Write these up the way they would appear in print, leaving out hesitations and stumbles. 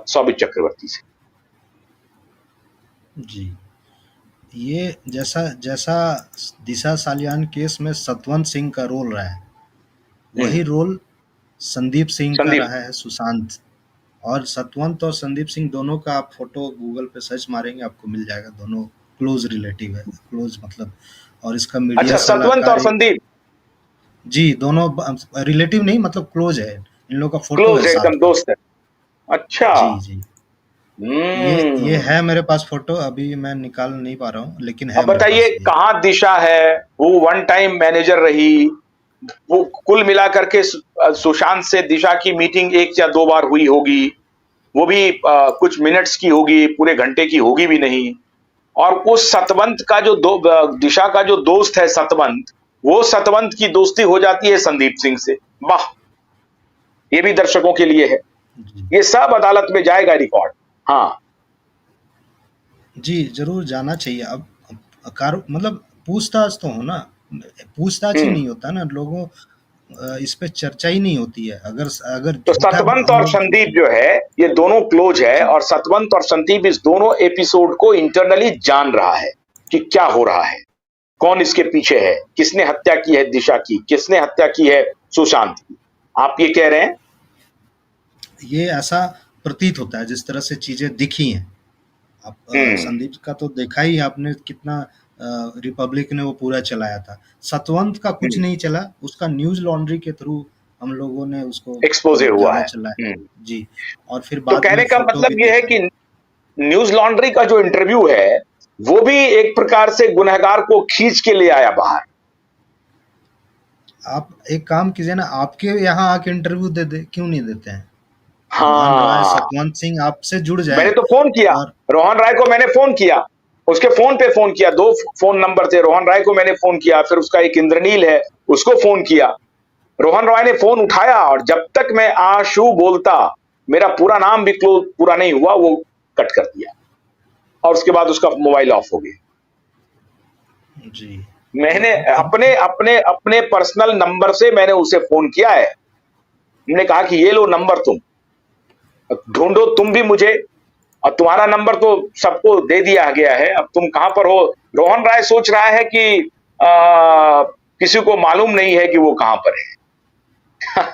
सौभिक चक्रवर्ती से। जी, ये जैसा जैसा दिशा सालियान केस में सतवंत सिंह का रोल रहा है, वही रोल संदीप सिंह का संदीप, रहा है सुशांत। और सतवंत और संदीप सिंह दोनों का आप फोटो गूगल पे सर्च मारेंगे आपको मिल जाएगा, दोनों क्लोज रिलेटिव है, क्लोज मतलब। और इसका मीडिया अच्छा, सतवंत और सलाहकार संदीप जी दोनों रिलेटिव नहीं मतलब क्लोज है, इन लोगों का फोटो है क्लोज है, साथ एकदम का। दोस्त है। अच्छा। जी जी, ये हम्म। है मेरे पास फोटो, अभी मैं निकाल नहीं पा रहा हूँ लेकिन है अब मेरे बताइए पास ये। कहाँ दिशा है, वो वन टाइम मैनेजर रही, वो कुल मिलाकर के सुशांत से दिशा की मीटिंग एक या दो बार हुई होगी, वो भी कुछ मिनट्स की होगी, पूरे घंटे की होगी भी नहीं। और उस सतवंत का जो दिशा का जो दोस्त है सतवंत, वो सतवंत की दोस्ती हो जाती है संदीप सिंह से। वाह, ये भी दर्शकों के लिए है, जी ये सब अदालत में जाएगा रिकॉर्ड। हाँ। जी, ज़रूर जाना चाहिए। अब कार मतलब पूछताछ तो हो ना, पूछताछ ही हम्म। नहीं होता ना, लोगों इस पे चर्चा ही नहीं होती है। अगर अगर तो झूठा सतवंत हम और लोग संदीप जो है ये दोनों क्लोज है, जी और सतवंत और संदीप इस दोनों एपिसोड को इंटरनली जान रहा है कि क्या हो रहा है, कौन इसके पीछे है, किसने हत्या की है दिशा की, किसने हत्या की है सुशांत की। आप ये कह रहे हैं? ये ऐसा प्रतीत होता है जिस तरह से चीज़ें दिखी हैं। आप हम्म। संदीप का तो देखा ही आपने कितना रिपब्लिक ने वो पूरा चलाया था। सतवंत का कुछ हम्म। नहीं चला, उसका न्यूज़ लॉन्ड्री के थ्रू हम लोगों ने उसको एक्सपोजे बहुत हुआ ज़्यादा है। चलाया। हम्म। जी, और फिर तो बाद में कहने का फ़ोटो भी मतलब ये है देखा। कि न्यूज लॉन्ड्री का जो इंटरव्यू है वो भी एक प्रकार से गुनहगार को खींच के ले आया बाहर। आप एक काम कीजिए ना, आपके यहाँ आके इंटरव्यू दे दे, क्यों नहीं देते हैं? रोहन रॉय, हाँ, सतवंत सिंह आपसे जुड़ मैंने जाएँ। तो फोन किया, और रोहन राय को मैंने फोन किया, उसके फोन पे फोन किया, दो फोन नंबर थे, रोहन राय को मैंने फोन किया, फिर उसका एक इंद्रनील है उसको फोन किया। रोहन रॉय ने फोन उठाया और जब तक मैं आशु बोलता, मेरा पूरा नाम भी क्लोज पूरा नहीं हुआ, वो कट कर दिया और उसके बाद उसका मोबाइल ऑफ हो गया। जी, तो मैंने अब अपने अपने अपने पर्सनल नंबर से मैंने उसे फोन किया है, मैंने कहा कि ये लो नंबर, तुम ढूंढो तुम भी मुझे, और तुम्हारा नंबर तो सबको दे दिया गया है, अब तुम कहां पर हो। रोहन राय सोच रहा है कि किसी को मालूम नहीं है कि वो कहां पर है।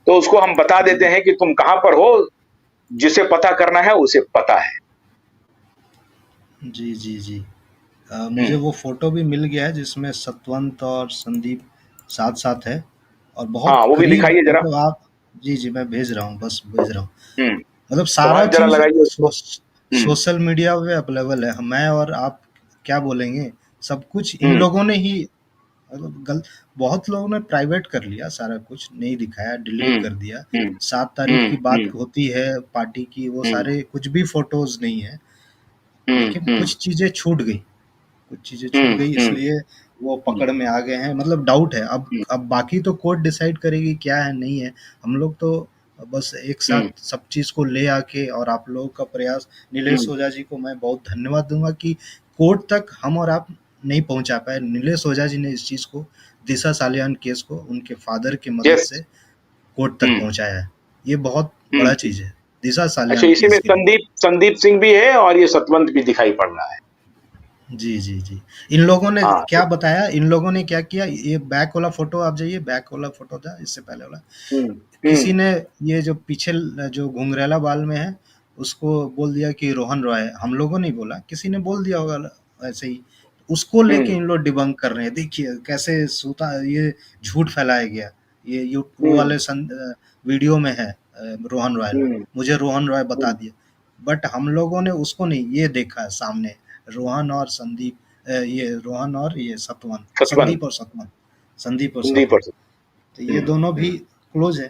तो उसको हम बता देते जी, हैं कि तुम कहां पर हो, जिसे पता करना है उसे पता है। जी, जी, जी। मुझे हम्म। वो फ़ोटो भी मिल गया है जिसमें सतवंत और संदीप साथ-साथ है और बहुत हाँ, वो भी करीब दिखाइए जरा। मतलब आप जी, जी, मैं भेज रहा हूँ, बस भेज रहा हूँ। हम्म। मतलब तो सारा हाथ जरा चीज़ लगाइए उसको। हम्म। सोशल मीडिया पे अवेलेबल है। मैं और आप क्या बोलेंगे, सब कुछ इन हम्म। लोगों ने ही मतलब बहुत लोगों ने प्राइवेट कर लिया, सारा कुछ नहीं दिखाया, डिलीट हम्म। कर दिया। हम्म। 7 तारीख हम्म। की बात हम्म। होती है पार्टी की, वो हम्म। सारे कुछ भी फ़ोटोज़ नहीं है। हम्म। लेकिन हम्म। कुछ चीज़ें छूट गई। कुछ चीज़ें छूट हम्म। गई हम्म। इसलिए वो पकड़ में आ गए हैं, मतलब डाउट है। अब बाकी तो कोर्ट डिसाइड करेगी क्या है नहीं है। हम लोग तो बस एक हम्म। साथ सब चीज़ को ले आके, और आप लोगों का प्रयास, नीलेश हम्म। ओझा जी को मैं बहुत धन्यवाद दूंगा कि कोर्ट तक हम और आप नहीं पहुंचा पाए। नीलेश ओझा जी ने इस चीज़ को, दिशा सालियान केस को उनके फादर की मदद यस। से कोर्ट तक हम्म। पहुंचाया है। ये बहुत बड़ा हम्म। चीज़ है दिशा अच्छा, सालियान इसी में केस के लिए। संदीप संदीप सिंह भी है और ये सतवंत भी दिखाई पड़ रहा है। जी, जी, जी। इन लोगों ने हाँ। क्या बताया, इन लोगों ने क्या किया, ये बैक वाला फ़ोटो आप जाइए, बैक वाला फ़ोटो था इससे पहले वाला। हम्म। किसी हम्म। ने ये जो पीछे जो घुंघरैला बाल में है, उसको बोल दिया कि रोहन रॉय है। हम लोगों ने बोला, किसी ने बोल दिया होगा ऐसे ही। उसको लेके हम्म। इन लोग डिबंक कर रहे हैं। देखिए कैसे सूता ये झूठ फैलाया गया। ये वो हम्म। वाले वीडियो में है रोहन रॉय, हम्म। मुझे रोहन रॉय बता हम्म। दिया। बट हम लोगों ने उसको नहीं, ये देखा है सामने, रोहन और संदीप, ये रोहन और ये सतवंत, सतवंत। संदीप और संदीप सतवंत। और तो ये हम्म। दोनों भी हम्म। क्लोज है।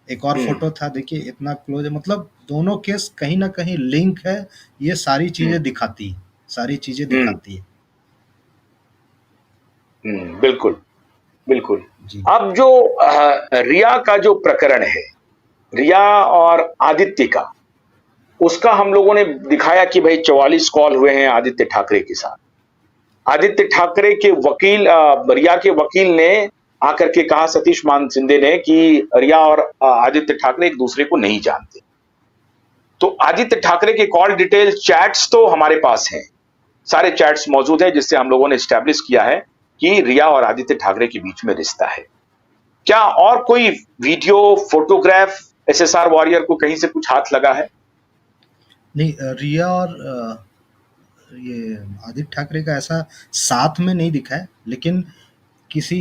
एक और हम्म। फोटो था, देखिए इतना क्लोज है, मतलब दोनों केस कहीं ना कहीं लिंक है। ये सारी हम्म। चीजें दिखाती है, सारी चीजें हम्म। दिखाती है। बिल्कुल, बिल्कुल। जी अब जो रिया का जो प्रकरण है, रिया और आदित्य का, उसका हम लोगों ने दिखाया कि भाई 44 कॉल हुए हैं आदित्य ठाकरे के साथ। आदित्य ठाकरे के वकील, रिया के वकील ने आकर के कहा, सतीश मान सिंधे ने, कि रिया और आदित्य ठाकरे एक दूसरे को नहीं जानते। तो आदित्य ठाकरे के कॉल डिटेल चैट्स तो हमारे पास हैं, सारे चैट्स मौजूद हैं जिससे हम लोगों ने एस्टैब्लिश किया है कि रिया और आदित्य ठाकरे के बीच में रिश्ता है। क्या और कोई वीडियो फोटोग्राफ एसएसआर वॉरियर को कहीं से कुछ हाथ लगा है? नहीं, रिया और ये आदित्य ठाकरे का ऐसा साथ में नहीं दिखा है, लेकिन किसी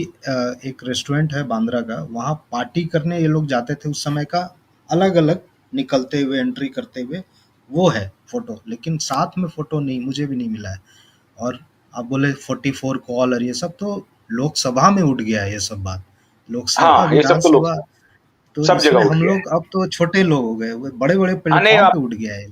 एक रेस्टोरेंट है बांद्रा का, वहाँ पार्टी करने ये लोग जाते थे उस समय का, अलग अलग निकलते हुए एंट्री करते हुए वो है फोटो, लेकिन साथ में फोटो नहीं, मुझे भी नहीं मिला है। और आप बोले 44 कॉल और ये सब, तो लोकसभा में उठ गया है ये सब बात, लोकसभा हाँ, ये सब तो लोग विधानसभा, तो सब जगह इसमें उठ हम गया है। लोग अब तो छोटे लोग हो गए, वो बड़े बड़े हाँ, नहीं प्लेटफॉर्म आप पे उठ गया है।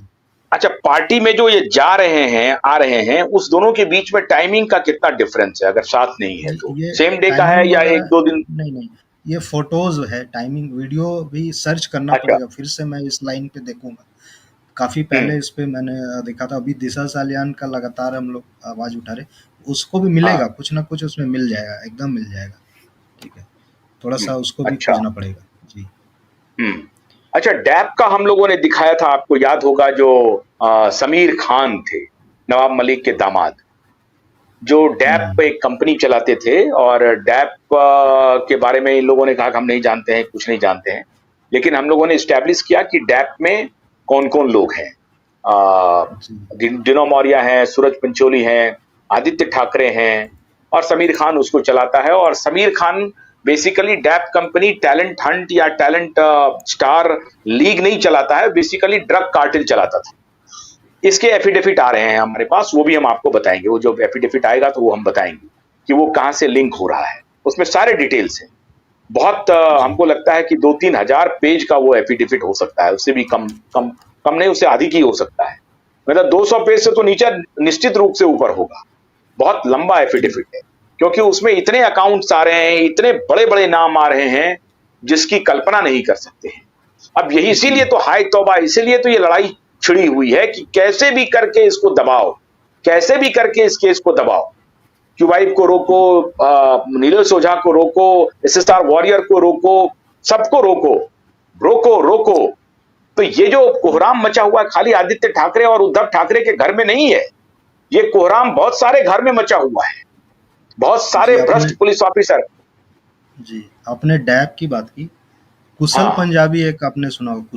अच्छा, पार्टी में जो ये जा रहे हैं, आ रहे हैं, उस दोनों के बीच में टाइमिंग का कितना डिफरेंस है? अगर साथ नहीं है तो ये सेम डे का है टाइमिंग या वगैरह 1-2 दिन? नहीं, नहीं, ये फोटोज है, टाइमिंग वीडियो भी सर्च करना अच्छा। पड़ेगा, फिर से मैं इस लाइन पे देखूंगा। काफी हम्म। पहले इस पे मैंने देखा था, अभी दिशा सालियान का लगातार हम लोग आवाज उठा रहे, उसको भी मिलेगा, हाँ। कुछ ना कुछ उसमें मिल जाएगा, एकदम मिल जाएगा। ठीक है, थोड़ा सा उसको भी अच्छा। खोजना पड़ेगा जी। हम्म। अच्छा, डैप का हम लोगों ने दिखाया था, आपको याद होगा, जो समीर खान थे, नवाब मलिक के दामाद, जो डैप हम्म, एक कंपनी चलाते थे, और डैप के बारे में इन लोगों ने कहा कि हम नहीं जानते हैं, कुछ नहीं जानते हैं, लेकिन हम लोगों ने एस्टैब्लिश किया कि डैप में कौन कौन लोग हैं। जी डिनो मौर्य हैं, सूरज पंचोली हैं, आदित्य ठाकरे हैं, और समीर खान उसको चलाता है। और समीर खान बेसिकली डैप कंपनी टैलेंट हंट या टैलेंट स्टार लीग नहीं चलाता है, बेसिकली ड्रग कार्टेल चलाता था। इसके एफिडेविट आ रहे हैं हमारे पास, वो भी हम आपको बताएंगे। वो जो एफिडेविट आएगा तो वो हम बताएंगे कि वो कहां से लिंक हो रहा है, उसमें सारे डिटेल्स हैं। बहुत जी हमको लगता है कि 2-3 हजार पेज का वो एफिडेविट हो सकता है, उससे भी कम कम कम नहीं, उससे अधिक ही हो सकता है। मतलब 200 पेज से तो नीचे निश्चित रूप से ऊपर होगा। बहुत लंबा जी एफिडेविट है, क्योंकि उसमें इतने अकाउंट्स आ रहे हैं, इतने बड़े बड़े नाम आ रहे हैं जिसकी कल्पना नहीं कर सकते हैं। अब यही जी इसीलिए तो हाय तौबा, इसीलिए तो ये लड़ाई छिड़ी हुई है कि कैसे भी करके इसको दबाओ, कैसे भी करके इस केस को दबाओ। क्यूबाइब को रोको, नीरज ओझा को रोको, एसएसआर वॉरियर को रोको, सबको रोको, रोको रोको। तो ये जो कोहराम मचा हुआ है, खाली आदित्य ठाकरे और उद्धव ठाकरे के घर में नहीं है, ये कोहराम बहुत सारे घर में मचा हुआ है, बहुत जी सारे आपने भ्रष्ट पुलिस ऑफिसर। जी आपने डैप की बात की, कुशल हाँ, पंजाबी एक आपने सुना होगा,